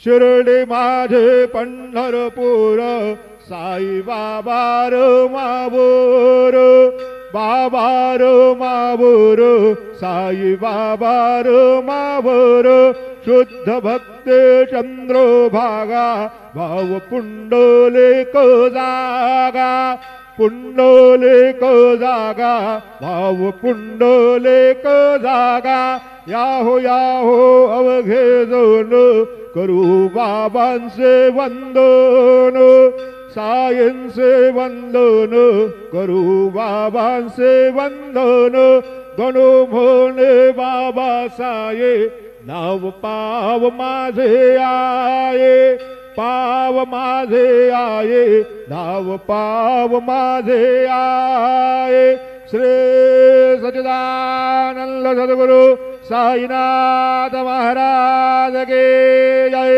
शिर्डी माझे पंढरपूर साई बाबा र मावोर बाबा र मावोर साई बाबा र मावोर शुद्ध भक्ते चंद्रभागा भाव पुंडलिक जागा पुंडलिक जागा भाव पुंडलिक जागा याहो याहो अवघे जन करू बाबांचे वंदन सायंचे वंदन करू बाबांचे वंदन गणो म्हणे बाबा साये नाव पाव माझे आये पाव माझे आये नाव पाव माझे आये श्री सच्चिदानंद सद्गुरु साईनाथ महाराज के जय।